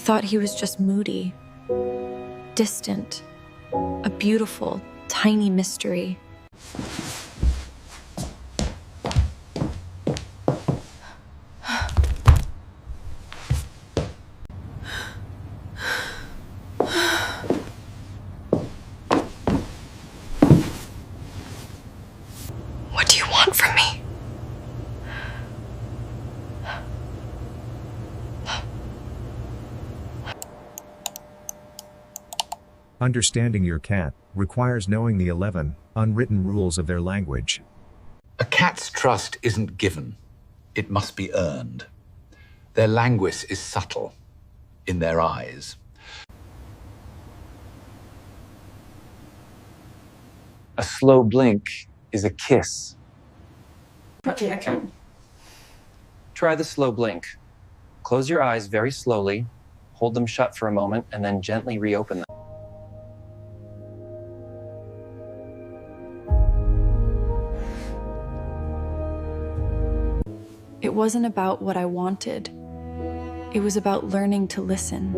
thought he was just moody, distant, a beautiful, tiny mystery. What do you want from me? Understanding your cat requires knowing the 11 unwritten rules of their language. A cat's trust isn't given. It must be earned. Their language is subtle in their eyes. A slow blink is a kiss. Okay, I can. Try the slow blink. Close your eyes very slowly, hold them shut for a moment, and then gently reopen them. It wasn't about what I wanted. It was about learning to listen,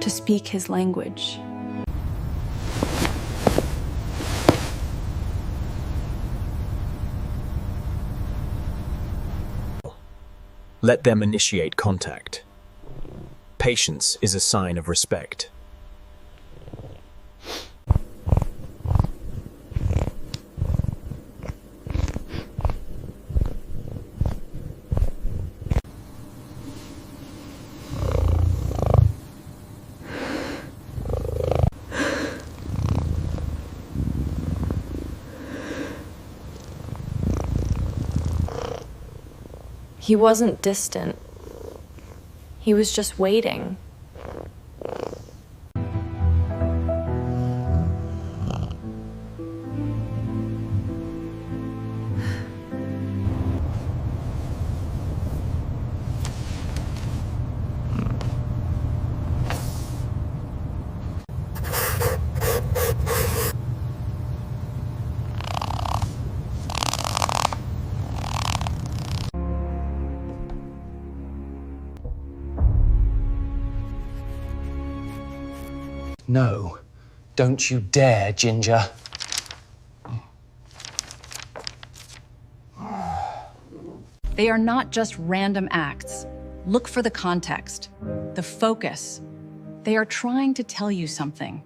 to speak his language. Let them initiate contact. Patience is a sign of respect. He wasn't distant. He was just waiting. No, don't you dare, Ginger. They are not just random acts. Look for the context, the focus. They are trying to tell you something.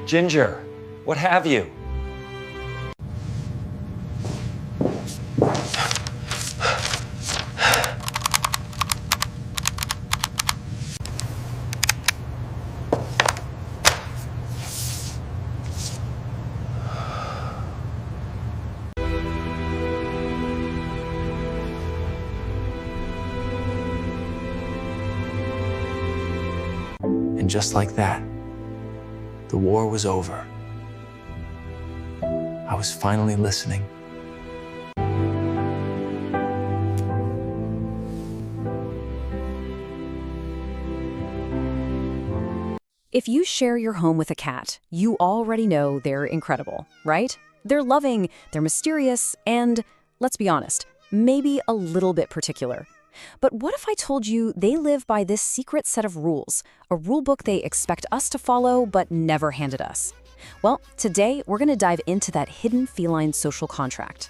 Ginger, what have you? And just like that, the war was over. I was finally listening. If you share your home with a cat, you already know they're incredible, right? They're loving, they're mysterious, and, let's be honest, maybe a little bit particular. But what if I told you they live by this secret set of rules, a rule book they expect us to follow but never handed us? Well, today we're going to dive into that hidden feline social contract.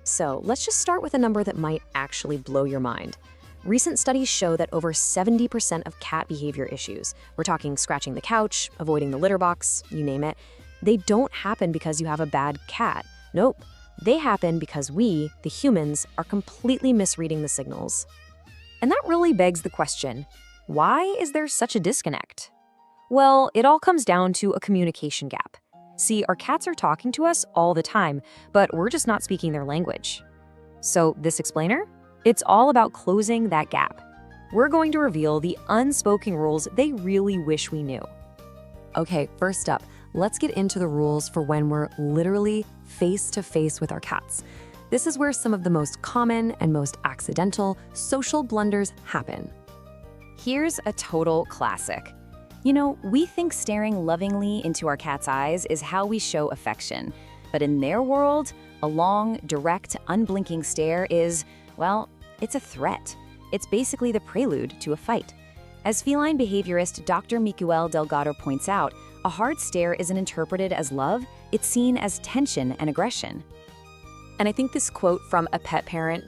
So let's just start with a number that might actually blow your mind. Recent studies show that over 70% of cat behavior issues, we're talking scratching the couch, avoiding the litter box, you name it, they don't happen because you have a bad cat. Nope. They happen because we, the humans, are completely misreading the signals. And that really begs the question, why is there such a disconnect? Well, it all comes down to a communication gap. See, our cats are talking to us all the time, but we're just not speaking their language. So this explainer? It's all about closing that gap. We're going to reveal the unspoken rules they really wish we knew. Okay, first up, let's get into the rules for when we're literally face-to-face with our cats. This is where some of the most common and most accidental social blunders happen. Here's a total classic. You know, we think staring lovingly into our cat's eyes is how we show affection. But in their world, a long, direct, unblinking stare is, well, it's a threat. It's basically the prelude to a fight. As feline behaviorist Dr. Mikel Delgado points out, a hard stare isn't interpreted as love, it's seen as tension and aggression. And I think this quote from a pet parent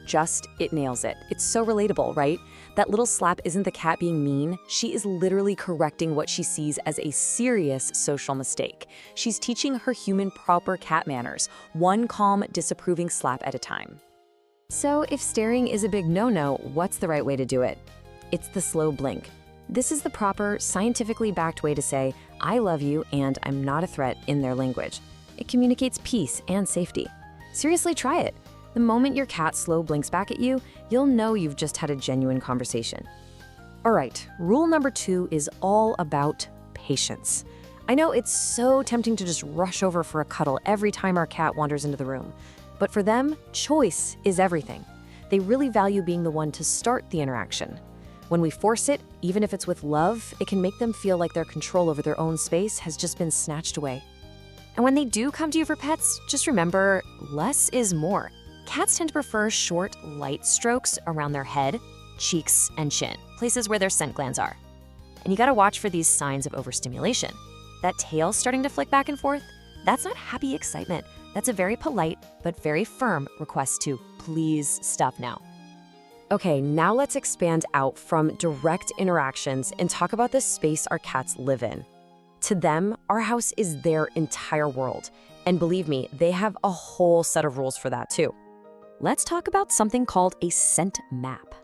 it nails it. It's so relatable, right? That little slap isn't the cat being mean. She is literally correcting what she sees as a serious social mistake. She's teaching her human proper cat manners, one calm, disapproving slap at a time. So if staring is a big no-no, what's the right way to do it? It's the slow blink. This is the proper, scientifically backed way to say, I love you and I'm not a threat in their language. It communicates peace and safety. Seriously, try it. The moment your cat slow blinks back at you, you'll know you've just had a genuine conversation. All right, rule number 2 is all about patience. I know it's so tempting to just rush over for a cuddle every time our cat wanders into the room, but for them, choice is everything. They really value being the one to start the interaction. When we force it, even if it's with love, it can make them feel like their control over their own space has just been snatched away. And when they do come to you for pets, just remember, less is more. Cats tend to prefer short, light strokes around their head, cheeks, and chin, places where their scent glands are. And you gotta watch for these signs of overstimulation. That tail starting to flick back and forth, that's not happy excitement. That's a very polite, but very firm request to please stop now. Okay, now let's expand out from direct interactions and talk about the space our cats live in. To them, our house is their entire world. And believe me, they have a whole set of rules for that too. Let's talk about something called a scent map.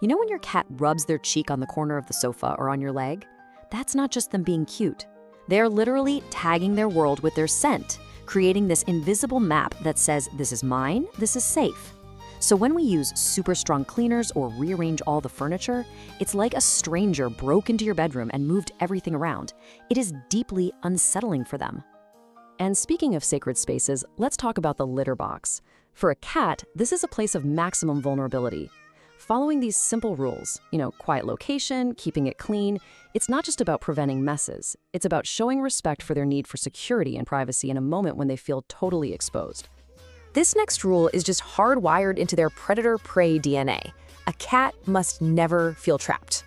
You know when your cat rubs their cheek on the corner of the sofa or on your leg? That's not just them being cute. They're literally tagging their world with their scent, creating this invisible map that says, this is mine, this is safe. So when we use super strong cleaners or rearrange all the furniture, it's like a stranger broke into your bedroom and moved everything around. It is deeply unsettling for them. And speaking of sacred spaces, let's talk about the litter box. For a cat, this is a place of maximum vulnerability. Following these simple rules, quiet location, keeping it clean, it's not just about preventing messes. It's about showing respect for their need for security and privacy in a moment when they feel totally exposed. This next rule is just hardwired into their predator-prey DNA. A cat must never feel trapped.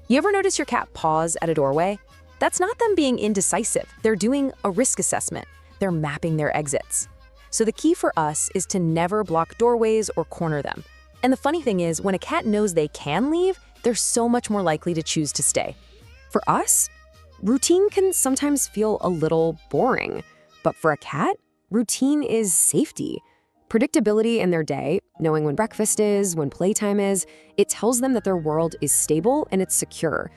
You ever notice your cat pause at a doorway? That's not them being indecisive. They're doing a risk assessment. They're mapping their exits. So the key for us is to never block doorways or corner them. And the funny thing is, when a cat knows they can leave, they're so much more likely to choose to stay. For us, routine can sometimes feel a little boring. But for a cat, routine is safety. Predictability in their day, knowing when breakfast is, when playtime is, it tells them that their world is stable and it's secure.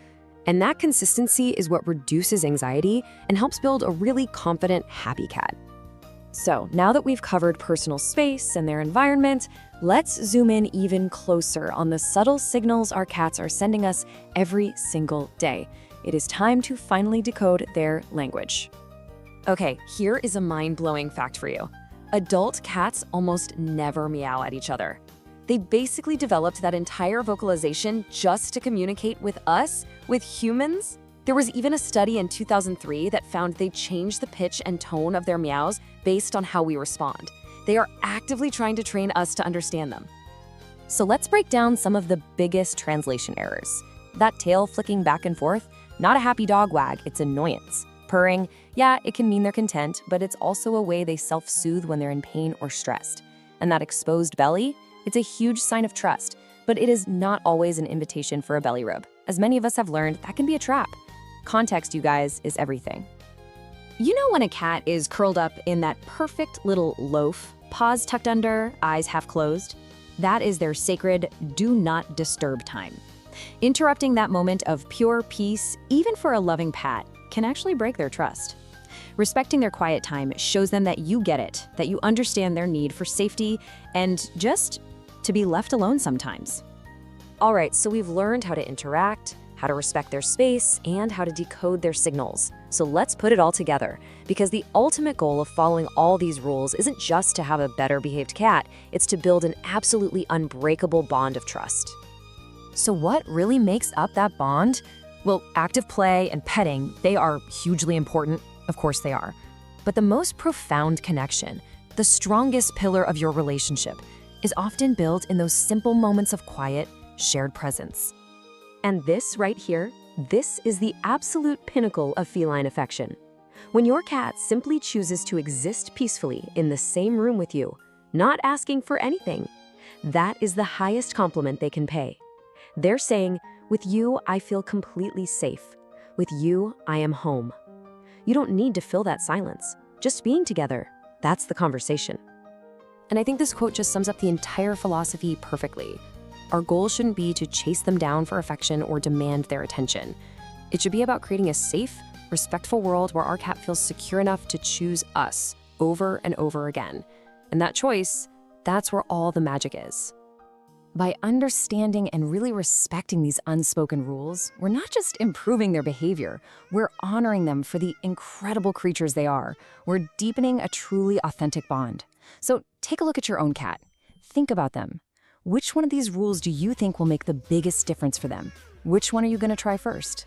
And that consistency is what reduces anxiety and helps build a really confident, happy cat. So now that we've covered personal space and their environment, let's zoom in even closer on the subtle signals our cats are sending us every single day. It is time to finally decode their language. Okay, here is a mind-blowing fact for you. Adult cats almost never meow at each other. They basically developed that entire vocalization just to communicate with us, with humans. There was even a study in 2003 that found they changed the pitch and tone of their meows based on how we respond. They are actively trying to train us to understand them. So let's break down some of the biggest translation errors. That tail flicking back and forth, not a happy dog wag, it's annoyance. Purring, yeah, it can mean they're content, but it's also a way they self-soothe when they're in pain or stressed. And that exposed belly, it's a huge sign of trust, but it is not always an invitation for a belly rub. As many of us have learned, that can be a trap. Context, you guys, is everything. You know when a cat is curled up in that perfect little loaf, paws tucked under, eyes half closed? That is their sacred do not disturb time. Interrupting that moment of pure peace, even for a loving pat, can actually break their trust. Respecting their quiet time shows them that you get it, that you understand their need for safety and just to be left alone sometimes. All right, so we've learned how to interact, how to respect their space, and how to decode their signals. So let's put it all together, because the ultimate goal of following all these rules isn't just to have a better behaved cat, it's to build an absolutely unbreakable bond of trust. So what really makes up that bond? Well, active play and petting, they are hugely important. Of course they are. But the most profound connection, the strongest pillar of your relationship, is often built in those simple moments of quiet, shared presence. And this right here, this is the absolute pinnacle of feline affection. When your cat simply chooses to exist peacefully in the same room with you, not asking for anything, that is the highest compliment they can pay. They're saying, with you, I feel completely safe. With you, I am home. You don't need to fill that silence. Just being together, that's the conversation. And I think this quote just sums up the entire philosophy perfectly. Our goal shouldn't be to chase them down for affection or demand their attention. It should be about creating a safe, respectful world where our cat feels secure enough to choose us over and over again. And that choice, that's where all the magic is. By understanding and really respecting these unspoken rules, we're not just improving their behavior, we're honoring them for the incredible creatures they are. We're deepening a truly authentic bond. So take a look at your own cat. Think about them. Which one of these rules do you think will make the biggest difference for them? Which one are you going to try first?